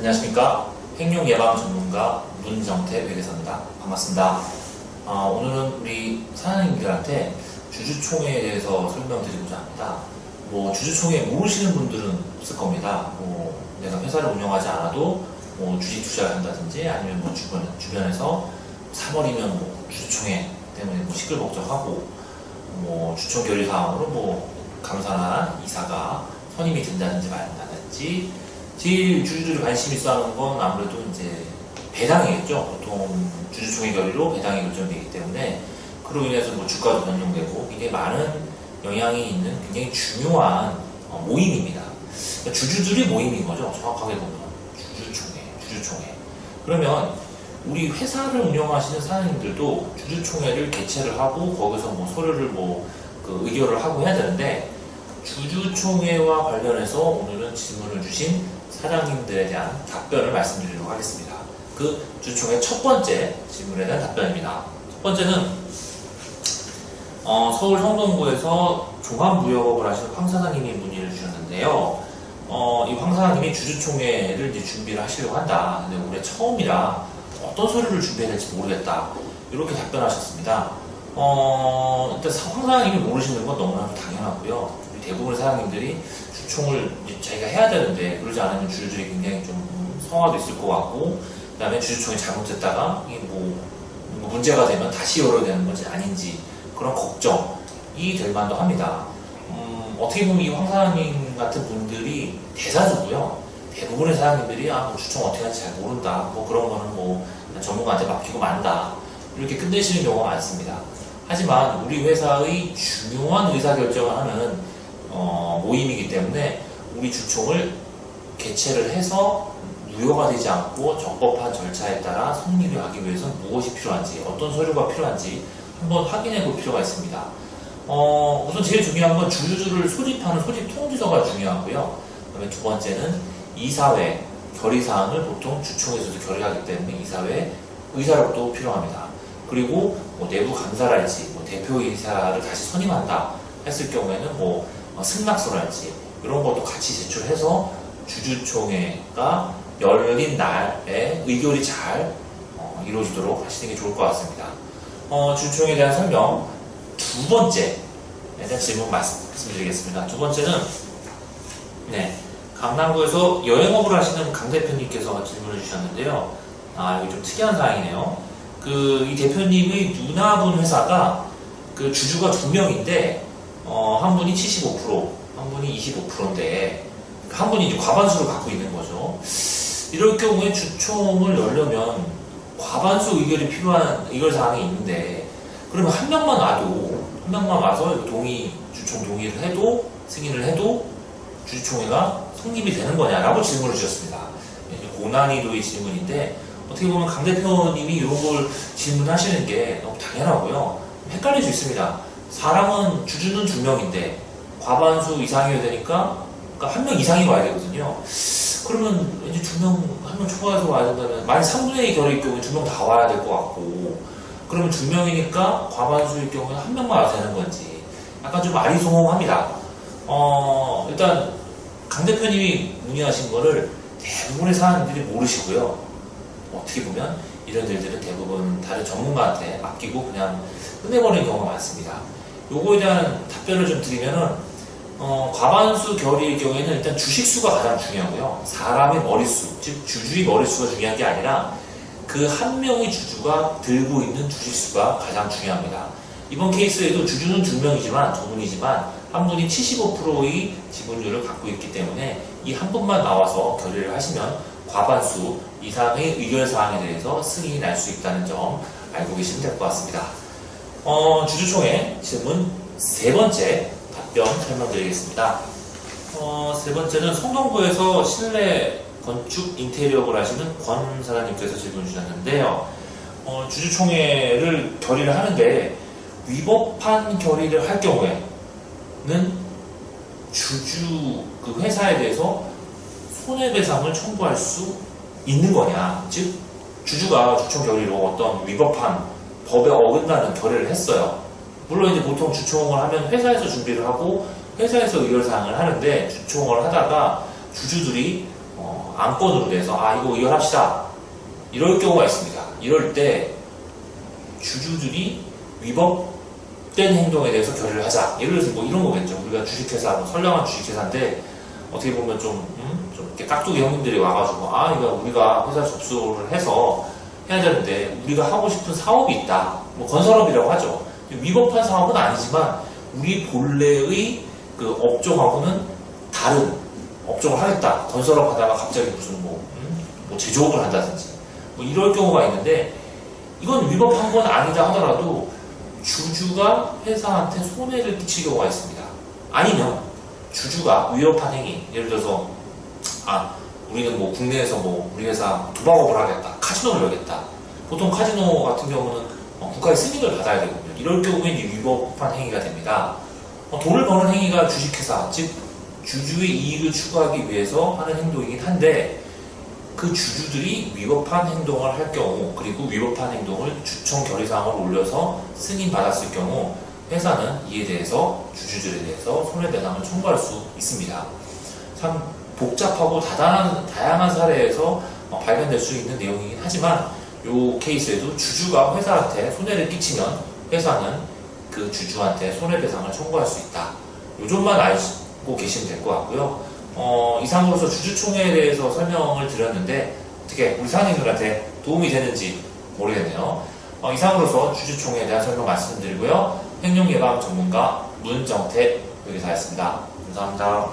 안녕하십니까. 횡령 예방 전문가 문정태 회계사입니다. 반갑습니다. 오늘은 우리 사장님들한테 주주총회에 대해서 설명드리고자 합니다. 주주총회 모르시는 분들은 없을 겁니다. 내가 회사를 운영하지 않아도 주식 투자를 한다든지 아니면 주변에서 3월이면 주주총회 때문에 시끌벅적하고 주총 결의 사항으로 감사나 이사가 선임이 된다든지 말한다든지 제일 주주들이 관심 있어 하는 건 아무래도 이제 배당이겠죠. 보통 주주총회 결의로 배당이 결정되기 때문에 그로 인해서 주가도 변동되고 굉장히 많은 영향이 있는 굉장히 중요한 모임입니다. 그러니까 주주들이 모임인 거죠. 정확하게 보면 주주총회. 그러면 우리 회사를 운영하시는 사장님들도 주주총회를 개최를 하고 거기서 서류를 의결을 하고 해야 되는데 주주총회와 관련해서 오늘은 질문을 주신 사장님들에 대한 답변을 말씀드리도록 하겠습니다. 그 주주총회 첫 번째 질문에 대한 답변입니다. 첫 번째는 서울 성동구에서 종합무역업을 하시는 황 사장님이 문의를 주셨는데요. 이 황 사장님이 주주총회를 이제 준비를 하시려고 한다. 근데 올해 처음이라 어떤 서류를 준비해야 될지 모르겠다. 이렇게 답변하셨습니다. 일단 황 사장님이 모르시는 건 너무나 당연하고요. 대부분의 사장님들이 주총을 자기가 해야 되는데 그러지 않으면 주주들이 굉장히 좀 성화도 있을 것 같고, 그 다음에 주주총이 잘못됐다가 이게 문제가 되면 다시 열어야 되는 건지 아닌지 그런 걱정이 될 만도 합니다. 어떻게 보면 이 황 사장님 같은 분들이 대다수고요. 대부분의 사장님들이 주총 어떻게 하는지 잘 모른다. 그런 거는 전문가한테 맡기고 만다. 이렇게 끝내시는 경우가 많습니다. 하지만 우리 회사의 중요한 의사결정을 하는 모임이기 때문에 우리 주총을 개최를 해서 무효가 되지 않고 적법한 절차에 따라 성립을 하기 위해서 무엇이 필요한지, 어떤 서류가 필요한지 한번 확인해 볼 필요가 있습니다. 우선 제일 중요한 건 주주를 소집하는 소집 통지서가 중요하고요. 그다음에 두 번째는 이사회 결의사항을 보통 주총에서도 결의하기 때문에 이사회 의사록도 필요합니다. 그리고 내부 감사랄지 대표이사를 다시 선임한다 했을 경우에는 승낙서랄지 이런 것도 같이 제출해서 주주총회가 열린 날에 의결이 잘 이루어지도록 하시는 게 좋을 것 같습니다. 주주총회에 대한 설명 두 번째에 대한 질문 말씀드리겠습니다. 두 번째는 강남구에서 여행업을 하시는 강 대표님께서 질문을 주셨는데요. 이거 좀 특이한 사항이네요. 이 대표님의 누나분 회사가 주주가 두 명인데 한 분이 75%, 한 분이 25%인데 한 분이 이제 과반수를 갖고 있는 거죠. 이럴 경우에 주총을 열려면 과반수 의결이 필요한 의결 사항이 있는데 그러면 한 명만 와서 주총 동의를 해도 승인을 해도 주주총회가 성립이 되는 거냐라고 질문을 주셨습니다. 고난이도의 질문인데 어떻게 보면 강 대표님이 이런 걸 질문하시는 게 너무 당연하고요. 헷갈릴 수 있습니다. 주주는 두 명인데 과반수 이상이어야 되니까 한 명 이상이 와야 되거든요. 그러면 이제 한 명 초과해서 와야 된다면 만약 3분의 1 결의일 경우에 두 명 다 와야 될 것 같고, 그러면 두 명이니까 과반수일 경우에 한 명만 와도 되는 건지 약간 좀 아리송합니다. 일단 강 대표님이 문의하신 거를 대부분의 사람들이 모르시고요. 어떻게 보면 이런 일들은 대부분 다른 전문가한테 맡기고 그냥 끝내버리는 경우가 많습니다. 요거에 대한 답변을 좀 드리면은 과반수 결의일 경우에는 일단 주식수가 가장 중요하고요. 사람의 머릿수, 즉 주주의 머릿수가 중요한 게 아니라 그 한 명의 주주가 들고 있는 주식수가 가장 중요합니다. 이번 케이스에도 주주는 두 분이지만 한 분이 75%의 지분율을 갖고 있기 때문에 이 한 분만 나와서 결의를 하시면 과반수 이상의 의결사항에 대해서 승인이 날 수 있다는 점 알고 계시면 될 것 같습니다. 주주총회 질문 세 번째 답변 설명드리겠습니다. 세 번째는 성동구에서 실내 건축 인테리어를 하시는 권 사장님께서 질문 주셨는데요. 주주총회를 결의를 하는데 위법한 결의를 할 경우에는 회사에 대해서 손해배상을 청구할 수 있는 거냐, 즉 주주가 주총 결의로 어떤 위법한 법에 어긋나는 결의를 했어요. 물론 이제 보통 주총을 하면 회사에서 준비를 하고 회사에서 의결사항을 하는데 주총을 하다가 주주들이 안건으로 내서 이거 의결합시다. 이럴 경우가 있습니다. 이럴 때 주주들이 위법된 행동에 대해서 결의를 하자. 예를 들어서 뭐 이런 거겠죠. 우리가 주식회사, 뭐 선량한 주식회사인데 어떻게 보면 좀 이렇게 깍두기 형님들이 와가지고 이거 우리가 회사 접수를 해서 해야 되는데 우리가 하고 싶은 사업이 있다. 뭐 건설업이라고 하죠. 위법한 사업은 아니지만 우리 본래의 그 업종하고는 다른 업종을 하겠다. 건설업 하다가 갑자기 무슨 뭐 제조업을 한다든지 뭐 이럴 경우가 있는데 이건 위법한 건 아니다 하더라도 주주가 회사한테 손해를 끼칠 경우가 있습니다. 아니면 주주가 위법한 행위, 예를 들어서 우리는 뭐 국내에서 뭐 우리 회사 도박업을 하겠다, 카지노를 열겠다. 보통 카지노 같은 경우는 국가의 승인을 받아야 되거든요. 이럴 경우에 위법한 행위가 됩니다. 돈을 버는 행위가 주식회사, 즉 주주의 이익을 추구하기 위해서 하는 행동이긴 한데 그 주주들이 위법한 행동을 할 경우, 그리고 위법한 행동을 주총 결의사항을 올려서 승인받았을 경우 회사는 이에 대해서 주주들에 대해서 손해배상을 청구할 수 있습니다. 참 복잡하고 다양한 사례에서 발견될 수 있는 내용이긴 하지만 이 케이스에도 주주가 회사한테 손해를 끼치면 회사는 그 주주한테 손해배상을 청구할 수 있다. 요 점만 알고 계시면 될 것 같고요. 이상으로서 주주총회에 대해서 설명을 드렸는데 어떻게 우리 사장님들한테 도움이 되는지 모르겠네요. 이상으로서 주주총회에 대한 설명 말씀드리고요. 횡령예방 전문가 문정택 여기사였습니다. 감사합니다.